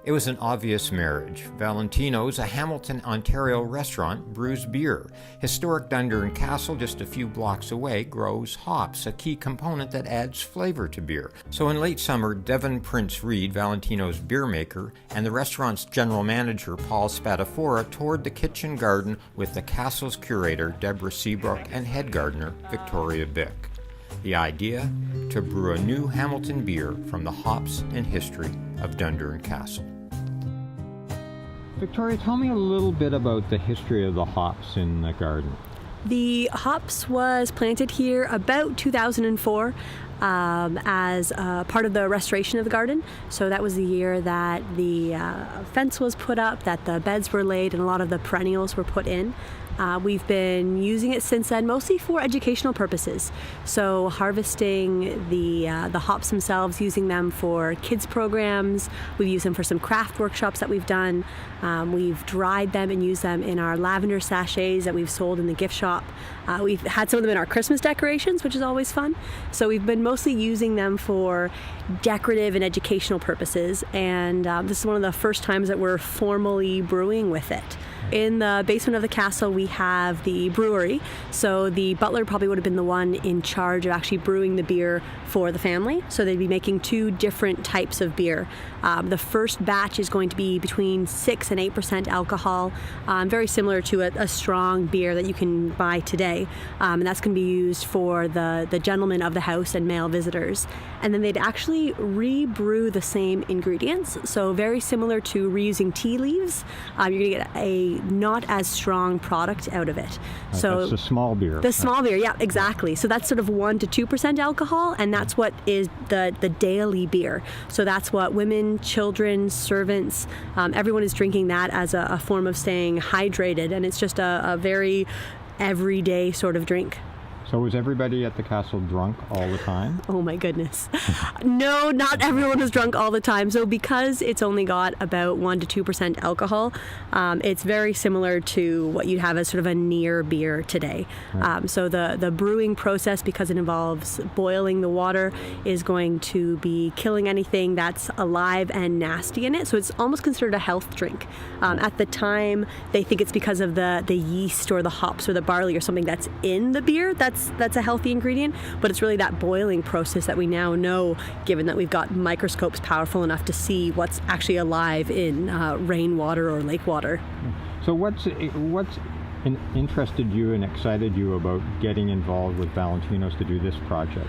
It was an obvious marriage. Valentino's, a Hamilton, Ontario restaurant, brews beer. Historic Dundurn Castle, just a few blocks away, grows hops, a key component that adds flavor to beer. So in late summer, Devyn Prince-Reid, Valentino's beer maker, and the restaurant's general manager, Paul Spadafora, toured the kitchen garden with the castle's curator, Deborah Seabrook, and head gardener, Victoria Bick. The idea? To brew a new Hamilton beer from the hops and history of Dundurn Castle. Victoria, tell me a little bit about the history of the hops in the garden. The hops was planted here about 2004 as part of the restoration of the garden. So that was the year that the fence was put up, that the beds were laid, and a lot of the perennials were put in. We've been using it since then, mostly for educational purposes. So harvesting the hops themselves, using them for kids programs. We've used them for some craft workshops that we've done. We've dried them and used them in our lavender sachets that we've sold in the gift shop. We've had some of them in our Christmas decorations, which is always fun. So we've been mostly using them for decorative and educational purposes. And this is one of the first times that we're formally brewing with it. In the basement of the castle, we have the brewery. So the butler probably would have been the one in charge of actually brewing the beer for the family. So they'd be making two different types of beer. The first batch is going to be between 6 and 8% alcohol, very similar to a strong beer that you can buy today. And that's going to be used for the gentlemen of the house and male visitors. And then they'd actually re-brew the same ingredients. So very similar to reusing tea leaves. You're going to get a not as strong product out of it. So it's a small beer. The small beer, yeah, exactly. So that's sort of 1 to 2% alcohol, and that's what is the daily beer. So that's what women, children, servants, everyone is drinking that as a form of staying hydrated, and it's just a very everyday sort of drink. So was everybody at the castle drunk all the time? Oh my goodness. No, not everyone was drunk all the time. So because it's only got about 1 to 2% alcohol, it's very similar to what you'd have as sort of a near beer today. Right. So the brewing process, because it involves boiling the water, is going to be killing anything that's alive and nasty in it. So it's almost considered a health drink. At the time, they think it's because of the yeast or the hops or the barley or something that's in the beer that's a healthy ingredient, but it's really that boiling process that we now know, given that we've got microscopes powerful enough to see what's actually alive in rainwater or lake water. So what's interested you and excited you about getting involved with Valentino's to do this project?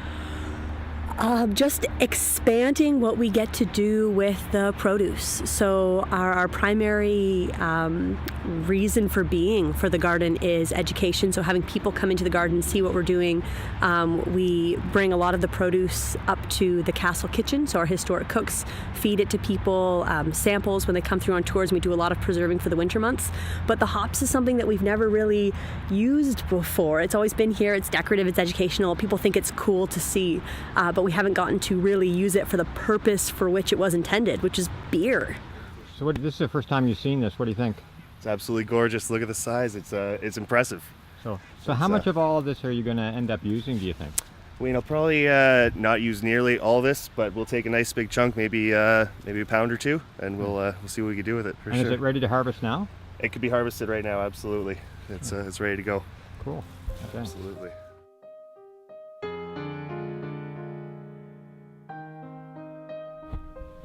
Just expanding what we get to do with the produce. So our primary reason for being for the garden is education. So having people come into the garden, see what we're doing. We bring a lot of the produce up to the castle kitchen. So our historic cooks feed it to people, samples when they come through on tours. And we do a lot of preserving for the winter months. But the hops is something that we've never really used before. It's always been here. It's decorative. It's educational. People think it's cool to see. But we haven't gotten to really use it for the purpose for which it was intended, which is beer. So this is the first time you've seen this. What do you think? It's absolutely gorgeous. Look at the size. It's impressive. So how much of all of this are you going to end up using, do you think? We'll probably not use nearly all this, but we'll take a nice big chunk, maybe a pound or two, and we'll see what we can do with it. For and sure. Is it ready to harvest now? It could be harvested right now. Absolutely. It's ready to go. Cool. Okay. Absolutely.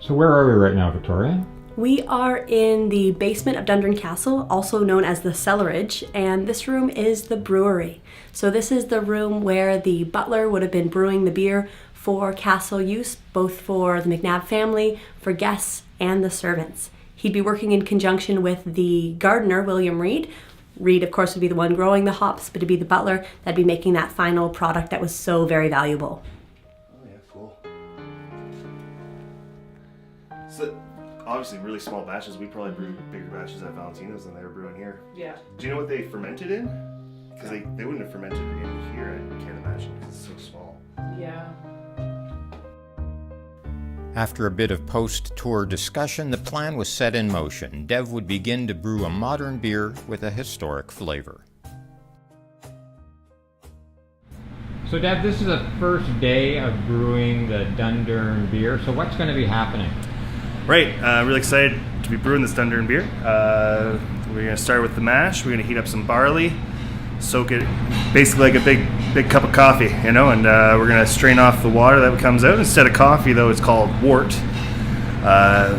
So where are we right now, Victoria? We are in the basement of Dundurn Castle, also known as the cellarage, and this room is the brewery. So this is the room where the butler would have been brewing the beer for castle use, both for the McNabb family, for guests, and the servants. He'd be working in conjunction with the gardener, William Reid. Reid, of course, would be the one growing the hops, but to be the butler that'd be making that final product that was so very valuable. So, obviously, really small batches. We probably brewed bigger batches at Valentino's than they were brewing here. Yeah. Do you know what they fermented in? Because they wouldn't have fermented in here, I can't imagine, because it's so small. Yeah. After a bit of post-tour discussion, the plan was set in motion. Dev would begin to brew a modern beer with a historic flavor. So Dev, this is the first day of brewing the Dundurn beer, so what's going to be happening? Right, really excited to be brewing this Dundurn beer. We're going to start with the mash. We're going to heat up some barley, soak it basically like a big cup of coffee, and we're going to strain off the water that comes out. Instead of coffee, though, it's called wort.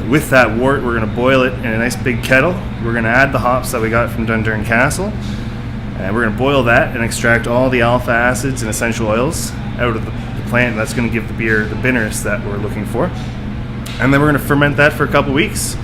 With that wort, we're going to boil it in a nice big kettle. We're going to add the hops that we got from Dundurn Castle, and we're going to boil that and extract all the alpha acids and essential oils out of the plant. That's going to give the beer the bitterness that we're looking for. And then we're going to ferment that for a couple weeks,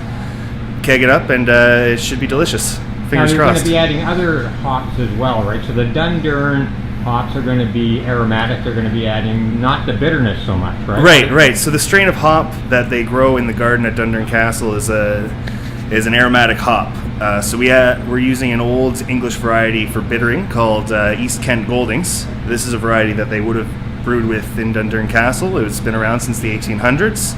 keg it up, and it should be delicious. Fingers now you're crossed. Going to be adding other hops as well, right? So the Dundurn hops are going to be aromatic. They're going to be adding not the bitterness so much, right? Right. So the strain of hop that they grow in the garden at Dundurn Castle is an aromatic hop. So we're using an old English variety for bittering called East Kent Goldings. This is a variety that they would have brewed with in Dundurn Castle. It's been around since the 1800s.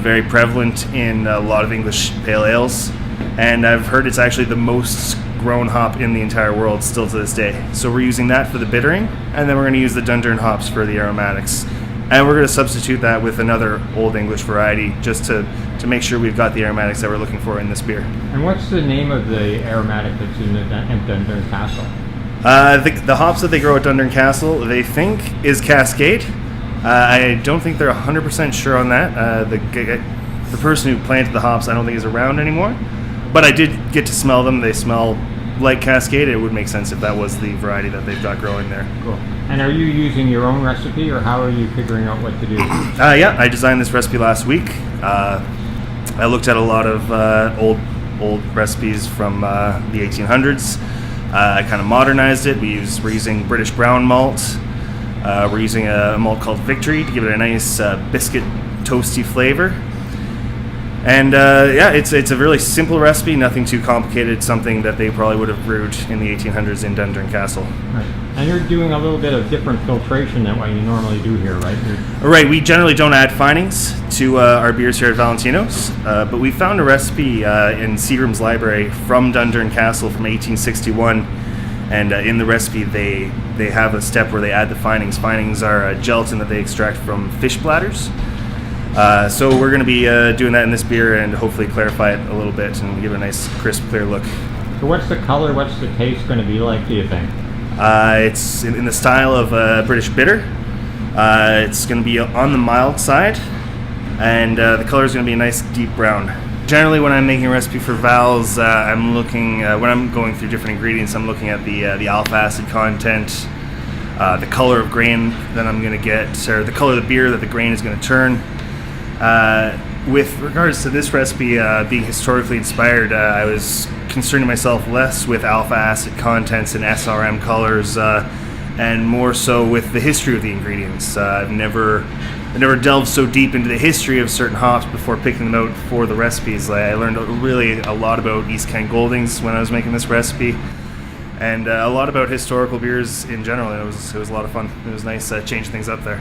Very prevalent in a lot of English pale ales, and I've heard it's actually the most grown hop in the entire world still to this day. So we're using that for the bittering, and then we're going to use the Dundurn hops for the aromatics, and we're going to substitute that with another old English variety just to make sure we've got the aromatics that we're looking for in this beer. And what's the name of the aromatic that's in Dundurn Castle? The hops that they grow at Dundurn Castle, they think is Cascade. I don't think they're 100% sure on that. The person who planted the hops, I don't think is around anymore. But I did get to smell them. They smell like Cascade. It would make sense if that was the variety that they've got growing there. Cool. And are you using your own recipe, or how are you figuring out what to do? Yeah, I designed this recipe last week. I looked at a lot of old recipes from the 1800s. I kind of modernized it. We're using British brown malt. We're using a malt called Victory to give it a nice biscuit toasty flavor. And it's a really simple recipe, nothing too complicated, something that they probably would have brewed in the 1800s in Dundurn Castle. Right. And you're doing a little bit of different filtration than what you normally do here, right? Right, we generally don't add finings to our beers here at Valentino's, but we found a recipe in Seagram's library from Dundurn Castle from 1861. And in the recipe, they have a step where they add the finings. Finings are gelatin that they extract from fish bladders. So we're going to be doing that in this beer and hopefully clarify it a little bit and give it a nice, crisp, clear look. So what's the color, what's the taste going to be like, do you think? It's in the style of British bitter. It's going to be on the mild side, and the color is going to be a nice deep brown. Generally, when I'm making a recipe for Val's, I'm looking, when I'm going through different ingredients, I'm looking at the alpha acid content, the color of grain that I'm going to get, or the color of the beer that the grain is going to turn. With regards to this recipe being historically inspired, I was concerning myself less with alpha acid contents and SRM colors, and more so with the history of the ingredients. I've never delved so deep into the history of certain hops before picking them out for the recipes. I learned really a lot about East Kent Goldings when I was making this recipe, and a lot about historical beers in general. It was a lot of fun. It was nice changing things up there.